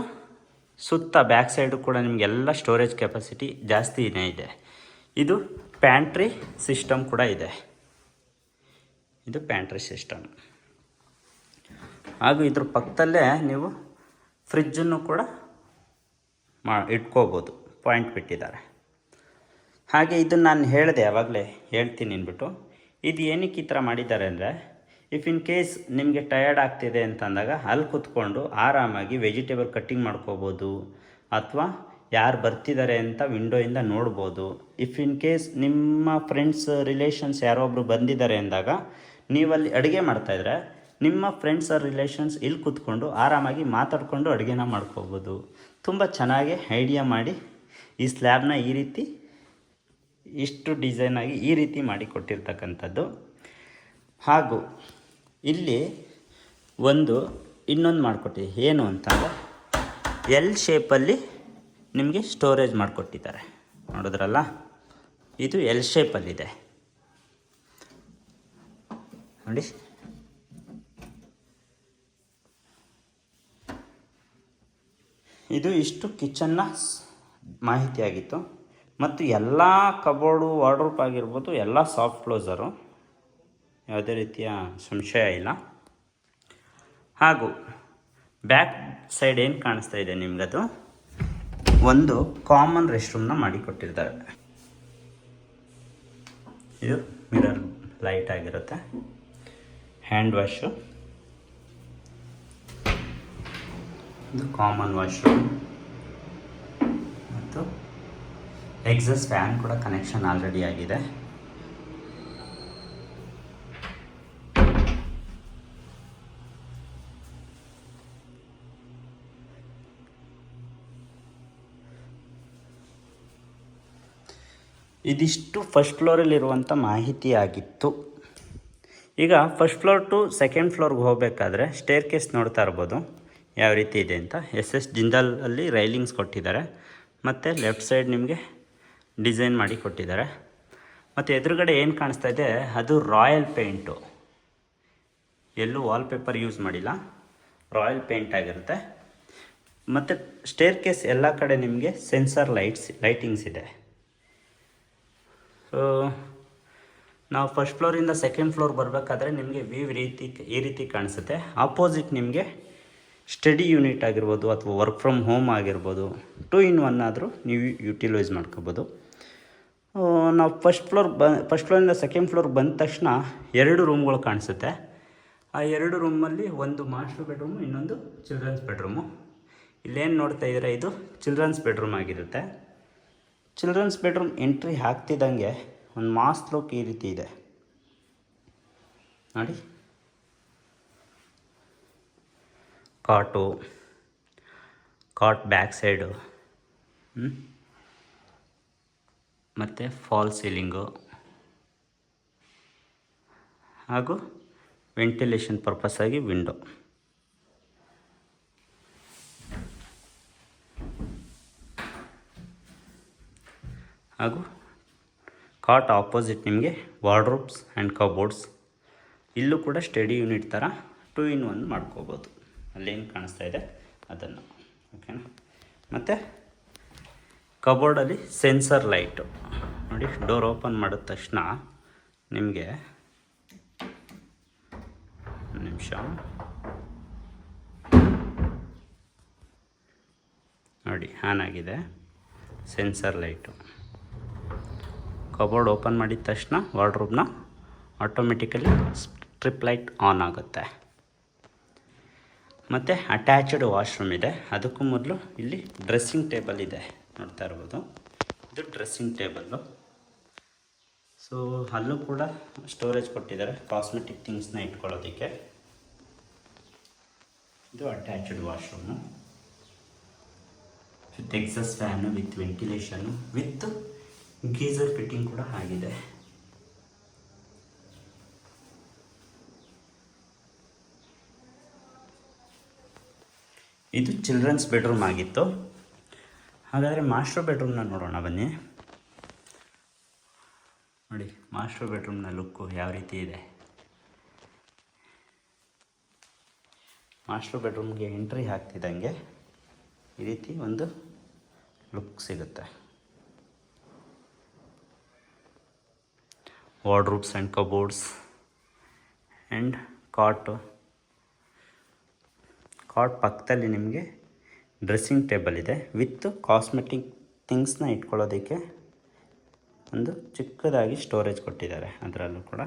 ಸುತ್ತ ಬ್ಯಾಕ್ ಸೈಡು ಕೂಡ ನಿಮಗೆಲ್ಲ ಸ್ಟೋರೇಜ್ ಕೆಪಾಸಿಟಿ ಜಾಸ್ತಿನೇ ಇದೆ. ಇದು ಪ್ಯಾಂಟ್ರಿ ಸಿಸ್ಟಮ್ ಕೂಡ ಇದೆ. ಇದು ಪ್ಯಾಂಟ್ರಿ ಸಿಸ್ಟಮ್. ಹಾಗೂ ಇದ್ರ ಪಕ್ಕದಲ್ಲೇ ನೀವು ಫ್ರಿಜ್ಜನ್ನು ಕೂಡ ಇಟ್ಕೋಬೋದು, ಪಾಯಿಂಟ್ ಬಿಟ್ಟಿದ್ದಾರೆ. ಹಾಗೆ ಇದನ್ನು ನಾನು ಹೇಳಿದೆ, ಆವಾಗಲೇ ಹೇಳ್ತೀನಿ ಅಂದ್ಬಿಟ್ಟು. ಇದು ಏನಕ್ಕೆ ಈ ಥರ ಮಾಡಿದ್ದಾರೆ ಅಂದರೆ, ಇಫ್ ಇನ್ ಕೇಸ್ ನಿಮಗೆ ಟಯರ್ಡ್ ಆಗ್ತಿದೆ ಅಂತಂದಾಗ ಅಲ್ಲಿ ಕೂತ್ಕೊಂಡು ಆರಾಮಾಗಿ ವೆಜಿಟೇಬಲ್ ಕಟ್ಟಿಂಗ್ ಮಾಡ್ಕೋಬೋದು, ಅಥವಾ ಯಾರು ಬರ್ತಿದ್ದಾರೆ ಅಂತ ವಿಂಡೋಯಿಂದ ನೋಡ್ಬೋದು. ಇಫ್ ಇನ್ ಕೇಸ್ ನಿಮ್ಮ ಫ್ರೆಂಡ್ಸ್ ರಿಲೇಷನ್ಸ್ ಯಾರೋ ಒಬ್ಬರು ಬಂದಿದ್ದಾರೆ ಅಂದಾಗ ನೀವಲ್ಲಿ ಅಡುಗೆ ಮಾಡ್ತಾಯಿದ್ರೆ ನಿಮ್ಮ ಫ್ರೆಂಡ್ಸ್ ಆರ್ ರಿಲೇಷನ್ಸ್ ಇಲ್ಲಿ ಕೂತ್ಕೊಂಡು ಆರಾಮಾಗಿ ಮಾತಾಡಿಕೊಂಡು ಅಡುಗೆನ ಮಾಡ್ಕೋಬೋದು. ತುಂಬ ಚೆನ್ನಾಗಿ ಐಡಿಯಾ ಮಾಡಿ ಈ ಸ್ಲ್ಯಾಬ್ನ ಈ ರೀತಿ ಇಷ್ಟು ಡಿಸೈನಾಗಿ ಈ ರೀತಿ ಮಾಡಿ ಕೊಟ್ಟಿರ್ತಕ್ಕಂಥದ್ದು. ಹಾಗೂ ಇಲ್ಲಿ ಇನ್ನೊಂದು ಮಾಡಿಕೊಟ್ಟಿದೆ, ಏನು ಅಂತಂದರೆ ಎಲ್ ಶೇಪಲ್ಲಿ ನಿಮಗೆ ಸ್ಟೋರೇಜ್ ಮಾಡಿಕೊಟ್ಟಿದ್ದಾರೆ. ನೋಡಿದ್ರಲ್ಲ, ಇದು ಎಲ್ ಶೇಪಲ್ಲಿದೆ ನೋಡಿ. ಇದು ಇಷ್ಟು ಕಿಚನ್ನ ಮಾಹಿತಿಯಾಗಿತ್ತು. ಮತ್ತು ಎಲ್ಲ ಕಬೋರ್ಡು ವಾರ್ಡ್ರೋಬ್ ಆಗಿರ್ಬೋದು ಎಲ್ಲ ಸಾಫ್ಟ್ ಕ್ಲೋಸರು, ಯಾವುದೇ ರೀತಿಯ ಸಂಶಯ ಇಲ್ಲ. ಹಾಗೂ ಬ್ಯಾಕ್ ಸೈಡ್ ಏನು ಕಾಣಿಸ್ತಾ ಇದೆ ನಿಮಗದು ಒಂದು ಕಾಮನ್ ರೆಸ್ಟ್ ರೂಮ್ನ ಮಾಡಿಕೊಟ್ಟಿರ್ತಾರೆ. ಇದು ಮಿರರ್ ಲೈಟ್ ಆಗಿರುತ್ತೆ. ಹ್ಯಾಂಡ್ ವಾಶು, ಇದು ಕಾಮನ್ ವಾಶ್ರೂಮ್, ಮತ್ತು ಎಕ್ಸಾಸ್ಟ್ ಫ್ಯಾನ್ ಕೂಡ ಕನೆಕ್ಷನ್ ಆಲ್ರೆಡಿ ಆಗಿದೆ. ಇದಿಷ್ಟು ಫಸ್ಟ್ ಫ್ಲೋರಲ್ಲಿರುವಂಥ ಮಾಹಿತಿ ಆಗಿತ್ತು. ಈಗ ಫಸ್ಟ್ ಫ್ಲೋರ್ ಟು ಸೆಕೆಂಡ್ ಫ್ಲೋರ್ಗೆ ಹೋಗಬೇಕಾದ್ರೆ ಸ್ಟೇರ್ ಕೇಸ್ ನೋಡ್ತಾ ಇರ್ಬೋದು ಯಾವ ರೀತಿ ಇದೆ ಅಂತ. SS ಜಿಂದಾಲಲ್ಲಿ ರೈಲಿಂಗ್ಸ್ ಕೊಟ್ಟಿದ್ದಾರೆ, ಮತ್ತು ಲೆಫ್ಟ್ ಸೈಡ್ ನಿಮಗೆ ಡಿಸೈನ್ ಮಾಡಿ ಕೊಟ್ಟಿದ್ದಾರೆ. ಮತ್ತು ಎದುರುಗಡೆ ಏನು ಕಾಣಿಸ್ತಾ ಇದೆ ಅದು ರಾಯಲ್ ಪೇಂಟು, ಎಲ್ಲೂ ವಾಲ್ಪೇಪರ್ ಯೂಸ್ ಮಾಡಿಲ್ಲ, ರಾಯಲ್ ಪೇಂಟ್ ಆಗಿರುತ್ತೆ. ಮತ್ತು ಸ್ಟೇರ್ ಕೇಸ್ ಎಲ್ಲ ಕಡೆ ನಿಮಗೆ ಸೆನ್ಸರ್ ಲೈಟಿಂಗ್ಸ್ ಇದೆ. ಸೊ ನಾವು ಫಸ್ಟ್ ಫ್ಲೋರಿಂದ ಸೆಕೆಂಡ್ ಫ್ಲೋರ್ ಬರಬೇಕಾದ್ರೆ ನಿಮಗೆ ಈ ರೀತಿ ಕಾಣಿಸುತ್ತೆ. ಆಪೋಸಿಟ್ ನಿಮಗೆ ಸ್ಟಡಿ ಯೂನಿಟ್ ಆಗಿರ್ಬೋದು ಅಥವಾ ವರ್ಕ್ ಫ್ರಮ್ ಹೋಮ್ ಆಗಿರ್ಬೋದು 2 in 1 ಆದರೂ ನೀವು ಯುಟಿಲೈಸ್ ಮಾಡ್ಕೋಬೋದು. ನಾವು ಫಸ್ಟ್ ಫ್ಲೋರಿಂದ ಸೆಕೆಂಡ್ ಫ್ಲೋರ್ ಬಂದ ತಕ್ಷಣ 2 ರೂಮ್ಗಳು ಕಾಣಿಸುತ್ತೆ. ಆ 2 ರೂಮಲ್ಲಿ ಒಂದು ಮಾಸ್ಟರ್ ಬೆಡ್ರೂಮು, ಇನ್ನೊಂದು ಚಿಲ್ಡ್ರನ್ಸ್ ಬೆಡ್ರೂಮು. ಇಲ್ಲೇನು ನೋಡ್ತಾ ಇದ್ದೀರಾ, ಇದು ಚಿಲ್ಡ್ರನ್ಸ್ ಬೆಡ್ರೂಮ್ ಆಗಿರುತ್ತೆ. ಚಿಲ್ಡ್ರನ್ಸ್ ಬೆಡ್ರೂಮ್ ಎಂಟ್ರಿ ಹಾಕ್ತಿದ್ದಂಗೆ ಒಂದು ಮಾಸ್ ಲುಕ್ ಈ ರೀತಿ ಇದೆ ನೋಡಿ. ಕಾಟ್ ಬ್ಯಾಕ್ ಸೈಡು, ಮತ್ತು ಫಾಲ್ ಸೀಲಿಂಗು, ಹಾಗೂ ವೆಂಟಿಲೇಷನ್ ಪರ್ಪಸ್ಸಾಗಿ ವಿಂಡೋ. ಹಾಗೂ ಕಾಟ್ ಆಪೋಸಿಟ್ ನಿಮಗೆ ವಾರ್ಡ್ರೋಬ್ಸ್ ಆ್ಯಂಡ್ ಕಬೋರ್ಡ್ಸ್. ಇಲ್ಲೂ ಕೂಡ ಸ್ಟಡಿ ಯೂನಿಟ್ ಥರ 2 in 1 ಮಾಡ್ಕೋಬೋದು. ಅಲ್ಲೇನು ಕಾಣಿಸ್ತಾ ಇದೆ ಅದನ್ನು, ಓಕೆನಾ. ಮತ್ತು ಕಬೋರ್ಡಲ್ಲಿ ಸೆನ್ಸರ್ ಲೈಟು ನೋಡಿ. ಡೋರ್ ಓಪನ್ ಮಾಡಿದ ತಕ್ಷಣ ನಿಮಗೆ ನಿಮಿಷ ನೋಡಿ ಆನ್ ಆಗಿದೆ ಸೆನ್ಸರ್ ಲೈಟು. ಕಬೋರ್ಡ್ ಓಪನ್ ಮಾಡಿದ ತಕ್ಷಣ ವಾರ್ಡ್ರೋಬ್ನ ಆಟೋಮೆಟಿಕಲಿ ಸ್ಟ್ರಿಪ್ ಲೈಟ್ ಆನ್ ಆಗುತ್ತೆ. ಮತ್ತು ಅಟ್ಯಾಚ್ಡ್ ವಾಶ್ರೂಮ್ ಇದೆ. ಅದಕ್ಕೂ ಮೊದಲು ಇಲ್ಲಿ ಡ್ರೆಸ್ಸಿಂಗ್ ಟೇಬಲ್ ಇದೆ, ನೋಡ್ತಾ ಇರ್ಬೋದು. ಇದು ಡ್ರೆಸ್ಸಿಂಗ್ ಟೇಬಲ್ಲು. ಸೊ ಅಲ್ಲೂ ಕೂಡ ಸ್ಟೋರೇಜ್ ಕೊಟ್ಟಿದ್ದಾರೆ ಕಾಸ್ಮೆಟಿಕ್ ಥಿಂಗ್ಸ್ನ ಇಟ್ಕೊಳ್ಳೋದಕ್ಕೆ. ಇದು attached washroom with exhaust fan, with ventilation, with geyser fitting ಕೂಡ ಆಗಿದೆ. ಇದು ಚಿಲ್ಡ್ರನ್ಸ್ ಬೆಡ್ರೂಮ್ ಆಗಿತ್ತು. ಹಾಗಾದರೆ ಮಾಸ್ಟರ್ ಬೆಡ್ರೂಮ್ನ ನೋಡೋಣ ಬನ್ನಿ. ನೋಡಿ ಮಾಸ್ಟರ್ ಬೆಡ್ರೂಮ್ನ ಲುಕ್ಕು ಯಾವ ರೀತಿ ಇದೆ. ಮಾಸ್ಟರ್ ಬೆಡ್ರೂಮ್ಗೆ ಎಂಟ್ರಿ ಆಗ್ತಿದ್ದಂಗೆ ಈ ರೀತಿ ಒಂದು ಲುಕ್ ಸಿಗುತ್ತೆ. ವಾರ್ಡ್ರೂಬ್ಸ್ ಆ್ಯಂಡ್ ಕಬೋರ್ಡ್ಸ್ ಆ್ಯಂಡ್ ಕಾಟ್ ಪಕ್ಕದಲ್ಲಿ ನಿಮಗೆ ಡ್ರೆಸ್ಸಿಂಗ್ ಟೇಬಲ್ ಇದೆ ವಿತ್ ಕಾಸ್ಮೆಟಿಕ್ ಥಿಂಗ್ಸ್ನ ಇಟ್ಕೊಳ್ಳೋದಕ್ಕೆ ಒಂದು ಚಿಕ್ಕದಾಗಿ ಸ್ಟೋರೇಜ್ ಕೊಟ್ಟಿದ್ದಾರೆ ಅದರಲ್ಲೂ ಕೂಡ.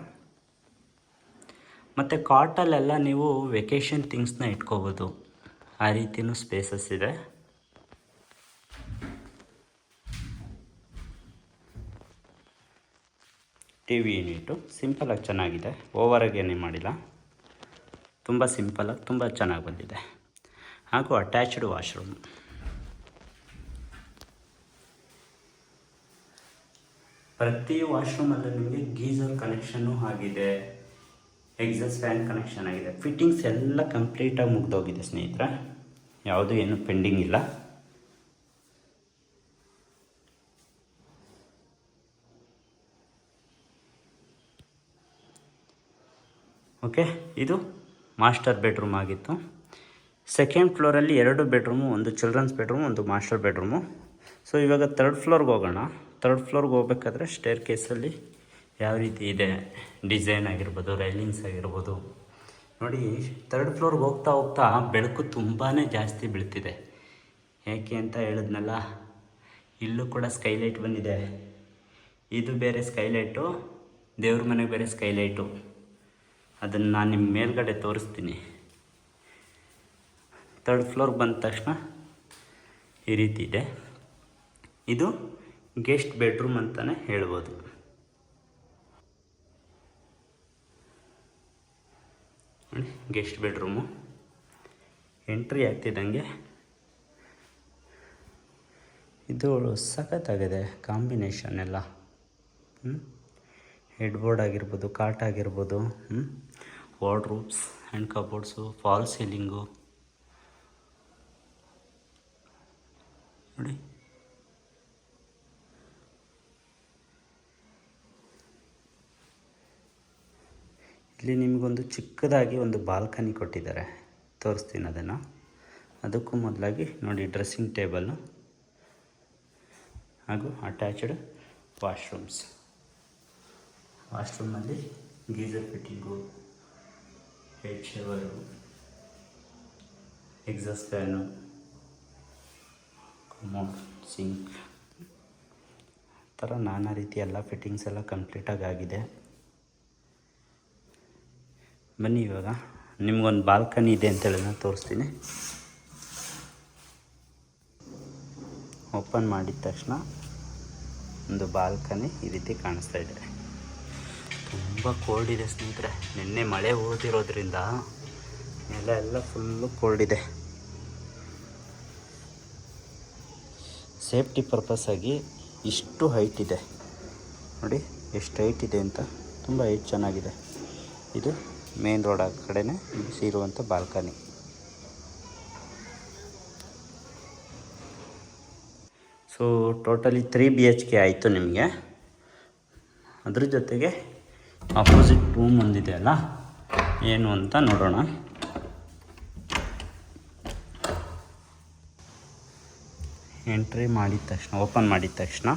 ಮತ್ತು ಕಾಟಲ್ಲೆಲ್ಲ ನೀವು ವೆಕೇಷನ್ ಥಿಂಗ್ಸ್ನ ಇಟ್ಕೋಬೋದು, ಆ ರೀತಿಯೂ ಸ್ಪೇಸಸ್ ಇದೆ. ಟಿ ವಿ ಯೂನಿಟು ಸಿಂಪಲಾಗಿ ಚೆನ್ನಾಗಿದೆ, ಓವರಾಗಿ ಏನೇ ಮಾಡಿಲ್ಲ, ತುಂಬ ಸಿಂಪಲಾಗಿ ತುಂಬ ಚೆನ್ನಾಗಿ ಬಂದಿದೆ. ಹಾಗೂ ಅಟ್ಯಾಚ್ಡ್ ವಾಶ್ರೂಮ್. ಪ್ರತಿ ವಾಶ್ರೂಮಲ್ಲೂ ನಿಮಗೆ ಗೀಸರ್ ಕನೆಕ್ಷನ್ನು ಆಗಿದೆ, ಎಕ್ಸಾಸ್ಟ್ ಫ್ಯಾನ್ ಕನೆಕ್ಷನ್ ಆಗಿದೆ. ಫಿಟ್ಟಿಂಗ್ಸ್ ಎಲ್ಲ ಕಂಪ್ಲೀಟಾಗಿ ಮುಗ್ದೋಗಿದೆ ಸ್ನೇಹಿತರೆ, ಯಾವುದೂ ಏನು ಪೆಂಡಿಂಗ್ ಇಲ್ಲ. ಓಕೆ, ಇದು ಮಾಸ್ಟರ್ ಬೆಡ್ರೂಮ್ ಆಗಿತ್ತು. ಸೆಕೆಂಡ್ ಫ್ಲೋರಲ್ಲಿ 2 ಬೆಡ್ರೂಮು, ಒಂದು ಚಿಲ್ಡ್ರನ್ಸ್ ಬೆಡ್ರೂಮ್, ಒಂದು ಮಾಸ್ಟರ್ ಬೆಡ್ರೂಮು. ಸೊ ಇವಾಗ ಥರ್ಡ್ ಫ್ಲೋರ್ಗೆ ಹೋಗೋಣ. ಥರ್ಡ್ ಫ್ಲೋರ್ಗೆ ಹೋಗ್ಬೇಕಾದ್ರೆ ಸ್ಟೇರ್ ಕೇಸಲ್ಲಿ ಯಾವ ರೀತಿ ಇದೆ ಡಿಸೈನ್ ಆಗಿರ್ಬೋದು, ರೈಲಿಂಗ್ಸ್ ಆಗಿರ್ಬೋದು. ನೋಡಿ ಥರ್ಡ್ ಫ್ಲೋರ್ಗೆ ಹೋಗ್ತಾ ಹೋಗ್ತಾ ಬೆಳಕು ತುಂಬಾ ಜಾಸ್ತಿ ಬೀಳ್ತಿದೆ. ಯಾಕೆ ಅಂತ ಹೇಳಿದ್ನಲ್ಲ, ಇಲ್ಲೂ ಕೂಡ ಸ್ಕೈಲೈಟ್ ಬಂದಿದೆ. ಇದು ಬೇರೆ ಸ್ಕೈಲೈಟು, ದೇವ್ರ ಮನೆಗೆ ಬೇರೆ ಸ್ಕೈಲೈಟು. ಅದನ್ನು ನಾನು ನಿಮ್ಮ ಮೇಲ್ಗಡೆ ತೋರಿಸ್ತೀನಿ. ಥರ್ಡ್ ಫ್ಲೋರ್ಗೆ ಬಂದ ತಕ್ಷಣ ಈ ರೀತಿ ಇದೆ. ಇದು ಗೆಸ್ಟ್ ಬೆಡ್ರೂಮ್ ಅಂತಲೇ ಹೇಳ್ಬೋದು. ನೋಡಿ ಗೆಸ್ಟ್ ಬೆಡ್ರೂಮು. ಎಂಟ್ರಿ ಆಗ್ತಿದ್ದಂಗೆ ಇದು ಸಖತ್ತಾಗಿದೆ ಕಾಂಬಿನೇಷನ್ ಎಲ್ಲ. ಹೆಡ್ ಬೋರ್ಡ್ ಆಗಿರ್ಬೋದು, ಕಾಟ್ ಆಗಿರ್ಬೋದು, wardrobes and cupboards, fall ceiling ನೋಡಿ. ಇಲ್ಲಿ ನಿಮಗೊಂದು ಚಿಕ್ಕದಾಗಿ ಒಂದು ಬಾಲ್ಕನಿ ಕೊಟ್ಟಿದ್ದಾರೆ, ತೋರಿಸ್ತೀನಿ ಅದನ್ನು. ಅದಕ್ಕೂ ಮೊದಲಾಗಿ ನೋಡಿ ಡ್ರೆಸ್ಸಿಂಗ್ ಟೇಬಲ್ಲು ಹಾಗೂ ಅಟ್ಯಾಚ್ಡ್ ವಾಶ್ರೂಮ್ಸ್. ವಾಶ್ರೂಮಲ್ಲಿ geyser fitting, head shower, exhaust fan, commode, sink, ಥರ ನಾನಾ ರೀತಿ ಎಲ್ಲ ಫಿಟ್ಟಿಂಗ್ಸ್ ಎಲ್ಲ ಕಂಪ್ಲೀಟಾಗಿ ಆಗಿದೆ. ಬನ್ನಿ ಇವಾಗ ನಿಮ್ಗೊಂದು ಬಾಲ್ಕನಿ ಇದೆ ಅಂತೇಳಿ ನಾನು ತೋರಿಸ್ತೀನಿ. ಓಪನ್ ಮಾಡಿದ ತಕ್ಷಣ ಒಂದು ಬಾಲ್ಕನಿ ಈ ರೀತಿ ಕಾಣಿಸ್ತಾ ಇದೆ. ತುಂಬ ಕೋಲ್ಡ್ ಇದೆ ಸ್ನೇಹಿತರೆ, ನಿನ್ನೆ ಮಳೆ ಓದಿರೋದ್ರಿಂದ ಎಲ್ಲ ಫುಲ್ಲು ಕೋಲ್ಡ್ ಇದೆ. ಸೇಫ್ಟಿ ಪರ್ಪಸ್ಸಾಗಿ ಇಷ್ಟು ಹೈಟ್ ಇದೆ ನೋಡಿ, ಎಷ್ಟು ಹೈಟ್ ಇದೆ ಅಂತ. ತುಂಬ ಹೈಟ್ ಚೆನ್ನಾಗಿದೆ. ಇದು ಮೇನ್ ರೋಡ್ ಆ ಕಡೆನೇ ಇರುವಂಥ ಬಾಲ್ಕನಿ. ಸೊ ಟೋಟಲಿ 3 BHK ಆಯಿತು ನಿಮಗೆ. ಅದ್ರ ಜೊತೆಗೆ ಅಪೋಸಿಟ್ ರೂಮ್ ಒಂದಿದೆ ಅಲ್ಲ, ಏನು ಅಂತ ನೋಡೋಣ. ಎಂಟ್ರಿ ಮಾಡಿದ ತಕ್ಷಣ, ಓಪನ್ ಮಾಡಿದ ತಕ್ಷಣ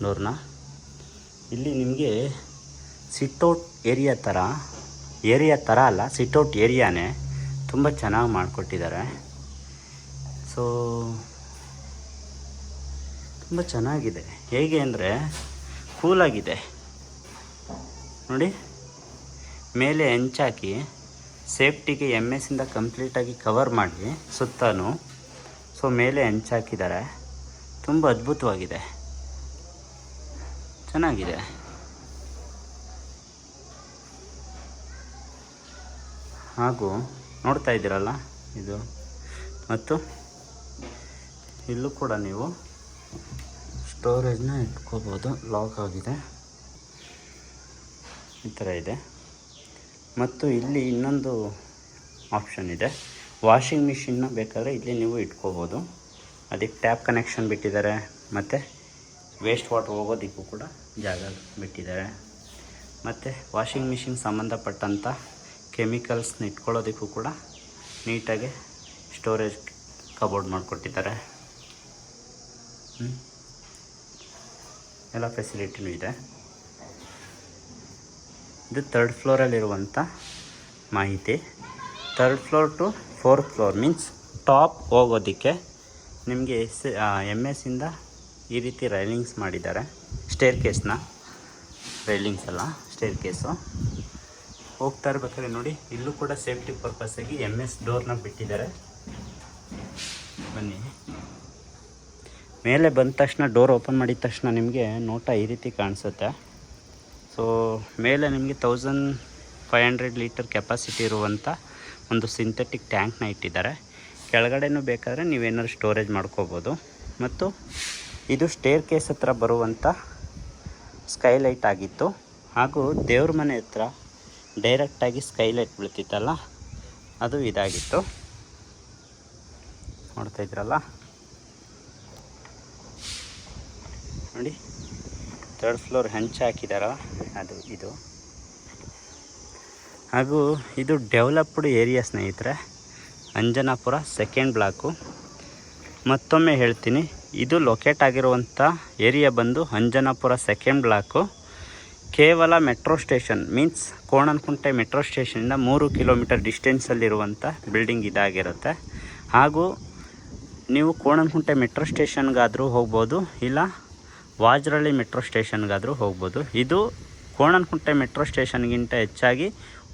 ಡೋರ್ನ, ಇಲ್ಲಿ ನಿಮಗೆ ಸಿಟ್ಔಟ್ ಏರಿಯಾ ಥರ ಅಲ್ಲ, ಸಿಟ್ಔಟ್ ಏರಿಯಾನೇ ತುಂಬ ಚೆನ್ನಾಗಿ ಮಾಡಿಕೊಟ್ಟಿದ್ದಾರೆ. ಸೊ ತುಂಬ ಚೆನ್ನಾಗಿದೆ. ಹೇಗೆ ಅಂದರೆ ಕೂಲಾಗಿದೆ ನೋಡಿ. ಮೇಲೆ ಹೆಂಚಾಕಿ ಸೇಫ್ಟಿಗೆ ಎಮ್ ಎಸ್ಸಿಂದ ಕಂಪ್ಲೀಟಾಗಿ ಕವರ್ ಮಾಡಿ ಸುತ್ತಲೂ. ಸೊ ಮೇಲೆ ಹಂಚಾಕಿದ್ದಾರೆ, ತುಂಬ ಅದ್ಭುತವಾಗಿದೆ, ಚೆನ್ನಾಗಿದೆ. ಹಾಗೂ ನೋಡ್ತಾ ಇದ್ದೀರಲ್ಲ ಇದು, ಮತ್ತು ಇಲ್ಲೂ ಕೂಡ ನೀವು ಸ್ಟೋರೇಜ್ನ ಇಟ್ಕೋಬೋದು. ಲಾಕ್ ಆಗಿದೆ, ಈ ಥರ ಇದೆ. ಮತ್ತು ಇಲ್ಲಿ ಇನ್ನೊಂದು ಆಪ್ಷನ್ ಇದೆ, ವಾಷಿಂಗ್ ಮಿಷಿನ್ನ ಬೇಕಾದರೆ ಇಲ್ಲಿ ನೀವು ಇಟ್ಕೋಬೋದು. ಅದಕ್ಕೆ ಟ್ಯಾಪ್ ಕನೆಕ್ಷನ್ ಬಿಟ್ಟಿದ್ದಾರೆ, ಮತ್ತು ವೇಸ್ಟ್ ವಾಟರ್ ಹೋಗೋದಕ್ಕೂ ಕೂಡ ಜಾಗ ಬಿಟ್ಟಿದ್ದಾರೆ. ಮತ್ತು ವಾಷಿಂಗ್ ಮಿಷಿನ್ ಸಂಬಂಧಪಟ್ಟಂಥ ಕೆಮಿಕಲ್ಸ್ನ ಇಟ್ಕೊಳ್ಳೋದಕ್ಕೂ ಕೂಡ ನೀಟಾಗಿ ಸ್ಟೋರೇಜ್ ಕಬೋರ್ಡ್ ಮಾಡಿಕೊಟ್ಟಿದ್ದಾರೆ. ಎಲ್ಲ ಫೆಸಿಲಿಟಿನೂ ಇದೆ. ಇದು 3rd ಫ್ಲೋರಲ್ಲಿರುವಂಥ ಮಾಹಿತಿ. 3rd floor to 4th floor means top ಹೋಗೋದಕ್ಕೆ ನಿಮಗೆ ಎಮ್ ಎಸ್ಸಿಂದ ಈ ರೀತಿ ರೈಲಿಂಗ್ಸ್ ಮಾಡಿದ್ದಾರೆ. ಸ್ಟೇರ್ ಕೇಸ್ನ ರೈಲಿಂಗ್ಸ್ ಅಲ್ಲ, ಸ್ಟೇರ್ ಕೇಸು. ಹೋಗ್ತಾ ಇರ್ಬೇಕಾದ್ರೆ ನೋಡಿ, ಇಲ್ಲೂ ಕೂಡ ಸೇಫ್ಟಿ ಪರ್ಪಸ್ಸಾಗಿ ಎಮ್ ಎಸ್ ಡೋರ್ನ ಬಿಟ್ಟಿದ್ದಾರೆ. ಬನ್ನಿ, ಮೇಲೆ ಬಂದ ತಕ್ಷಣ ಡೋರ್ ಓಪನ್ ಮಾಡಿದ ತಕ್ಷಣ ನಿಮಗೆ ನೋಟ ಈ ರೀತಿ ಕಾಣಿಸುತ್ತೆ. ಸೊ ಮೇಲೆ ನಿಮಗೆ 1500 ಲೀಟರ್ ಕೆಪಾಸಿಟಿ ಇರುವಂಥ ಒಂದು ಸಿಂಥೆಟಿಕ್ ಟ್ಯಾಂಕ್ನ ಇಟ್ಟಿದ್ದಾರೆ. ಕೆಳಗಡೆನೂ ಬೇಕಾದರೆ ನೀವೇನಾದ್ರು ಸ್ಟೋರೇಜ್ ಮಾಡ್ಕೋಬೋದು. ಮತ್ತು ಇದು ಸ್ಟೇರ್ ಕೇಸ್ ಹತ್ರ ಬರುವಂಥ ಸ್ಕೈಲೈಟ್ ಆಗಿತ್ತು. ಹಾಗೂ ದೇವ್ರ ಮನೆ ಹತ್ರ ಡೈರೆಕ್ಟಾಗಿ ಸ್ಕೈಲೈಟ್ ಬೀಳ್ತಿತ್ತಲ್ಲ, ಅದು ಇದಾಗಿತ್ತು. ನೋಡ್ತಾ ಇದ್ರಲ್ಲ ನೋಡಿ, 3rd ಫ್ಲೋರ್ ಹಂಚು ಹಾಕಿದಾರಲ್ಲ, ಅದು ಇದು. ಹಾಗೂ ಇದು ಡೆವಲಪ್ಡ್ ಏರಿಯಾ ಸ್ನೇಹಿತರೆ, ಅಂಜನಾಪುರ 2nd ಬ್ಲಾಕು. ಮತ್ತೊಮ್ಮೆ ಹೇಳ್ತೀನಿ, ಇದು ಲೊಕೇಟ್ ಆಗಿರುವಂಥ ಏರಿಯಾ ಬಂದು ಅಂಜನಾಪುರ 2nd ಬ್ಲಾಕು. ಕೇವಲ metro station means Konanakunte metro ಸ್ಟೇಷನಿಂದ 3 ಕಿಲೋಮೀಟರ್ ಡಿಸ್ಟೆನ್ಸಲ್ಲಿರುವಂಥ ಬಿಲ್ಡಿಂಗ್ ಇದಾಗಿರುತ್ತೆ. ಹಾಗೂ ನೀವು ಕೋಣನಕುಂಟೆ ಮೆಟ್ರೋ ಸ್ಟೇಷನ್ಗಾದರೂ ಹೋಗ್ಬೋದು, ಇಲ್ಲ ವಾಜರಳ್ಳಿ ಮೆಟ್ರೋ ಸ್ಟೇಷನ್ಗಾದರೂ ಹೋಗ್ಬೋದು. ಇದು ಕೋಣನಕುಂಟೆ ಮೆಟ್ರೋ ಸ್ಟೇಷನ್ಗಿಂತ ಹೆಚ್ಚಾಗಿ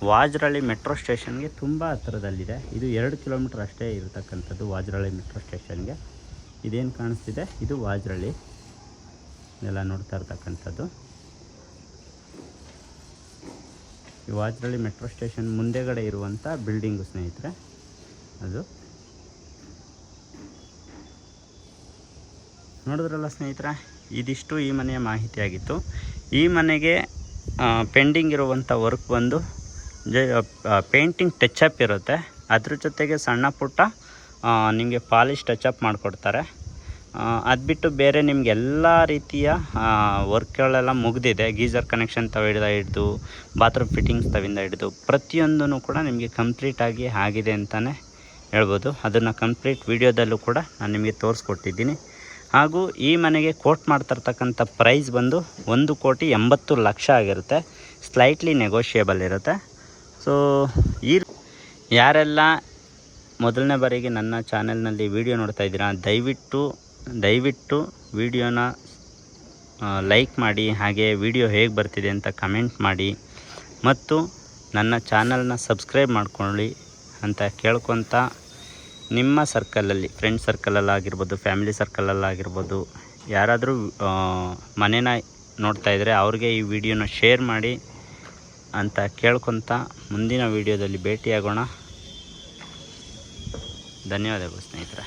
ವಾಜರಳ್ಳಿ ಮೆಟ್ರೋ ಸ್ಟೇಷನ್ಗೆ ತುಂಬ ಹತ್ತಿರದಲ್ಲಿದೆ. ಇದು 2 ಕಿಲೋಮೀಟ್ರ್ ಅಷ್ಟೇ ಇರತಕ್ಕಂಥದ್ದು ವಾಜರಳ್ಳಿ ಮೆಟ್ರೋ ಸ್ಟೇಷನ್ಗೆ. ಇದೇನು ಕಾಣಿಸ್ತಿದೆ, ಇದು ವಾಜರಳ್ಳಿ ಎಲ್ಲ ನೋಡ್ತಾ ಇರ್ತಕ್ಕಂಥದ್ದು. ಈ ವಾಜರಳ್ಳಿ ಮೆಟ್ರೋ ಸ್ಟೇಷನ್ ಮುಂದೆಗಡೆ ಇರುವಂಥ ಬಿಲ್ಡಿಂಗು ಸ್ನೇಹಿತರೆ ಅದು. ನೋಡಿದ್ರಲ್ಲ ಸ್ನೇಹಿತರೆ, ಇದಿಷ್ಟು ಈ ಮನೆಯ ಮಾಹಿತಿಯಾಗಿತ್ತು. ಈ ಮನೆಗೆ ಪೆಂಡಿಂಗ್ ಇರುವಂಥ ವರ್ಕ್ ಬಂದು ಪೇಂಟಿಂಗ್ ಟಚಪ್ ಇರುತ್ತೆ. ಅದ್ರ ಜೊತೆಗೆ ಸಣ್ಣ ಪುಟ್ಟ ನಿಮಗೆ ಪಾಲಿಶ್ ಟಚಪ್ ಮಾಡಿಕೊಡ್ತಾರೆ. ಅದು ಬಿಟ್ಟು ಬೇರೆ ನಿಮಗೆಲ್ಲ ರೀತಿಯ ವರ್ಕ್ಗಳೆಲ್ಲ ಮುಗಿದಿದೆ. ಗೀಝರ್ ಕನೆಕ್ಷನ್ ಹಿಡಿದು ಬಾತ್ರೂಮ್ ಫಿಟ್ಟಿಂಗ್ಸ್ ಹಿಡಿದು ಪ್ರತಿಯೊಂದೂ ಕೂಡ ನಿಮಗೆ ಕಂಪ್ಲೀಟಾಗಿ ಆಗಿದೆ ಅಂತಲೇ ಹೇಳ್ಬೋದು. ಅದನ್ನು ಕಂಪ್ಲೀಟ್ ವಿಡಿಯೋದಲ್ಲೂ ಕೂಡ ನಾನು ನಿಮಗೆ ತೋರಿಸ್ಕೊಟ್ಟಿದ್ದೀನಿ. ಹಾಗೂ ಈ ಮನೆಗೆ ಕೋಟ್ ಮಾಡ್ತಿರ್ತಕ್ಕಂಥ ಪ್ರೈಸ್ ಬಂದು 1,80,00,000 ಆಗಿರುತ್ತೆ. ಸ್ಲೈಟ್ಲಿ ನೆಗೋಷಿಯೇಬಲ್ ಇರುತ್ತೆ. ಸೊ ಈ ಯಾರೆಲ್ಲ ಮೊದಲನೇ ಬಾರಿಗೆ ನನ್ನ ಚಾನೆಲ್ನಲ್ಲಿ ವಿಡಿಯೋ ನೋಡ್ತಾ ಇದ್ದೀರಾ, ದಯವಿಟ್ಟು ವಿಡಿಯೋನ ಲೈಕ್ ಮಾಡಿ, ಹಾಗೆ ವಿಡಿಯೋ ಹೇಗೆ ಬರ್ತಿದೆ ಅಂತ ಕಮೆಂಟ್ ಮಾಡಿ, ಮತ್ತು ನನ್ನ ಚಾನಲ್ನ ಸಬ್ಸ್ಕ್ರೈಬ್ ಮಾಡ್ಕೊಳ್ಳಿ ಅಂತ ಕೇಳ್ಕೊತ, ನಿಮ್ಮ ಸರ್ಕಲಲ್ಲಿ, ಫ್ರೆಂಡ್ ಸರ್ಕಲಲ್ಲಾಗಿರ್ಬೋದು, ಫ್ಯಾಮಿಲಿ ಸರ್ಕಲಲ್ಲಾಗಿರ್ಬೋದು, ಯಾರಾದರೂ ಮನೇನ ನೋಡ್ತಾ ಇದ್ದರೆ ಅವ್ರಿಗೆ ಈ ವಿಡಿಯೋನ ಶೇರ್ ಮಾಡಿ ಅಂತ ಕೇಳ್ಕೊತ ಮುಂದಿನ ವಿಡಿಯೋದಲ್ಲಿ ಭೇಟಿಯಾಗೋಣ. ಧನ್ಯವಾದಗಳು ಸ್ನೇಹಿತರೆ.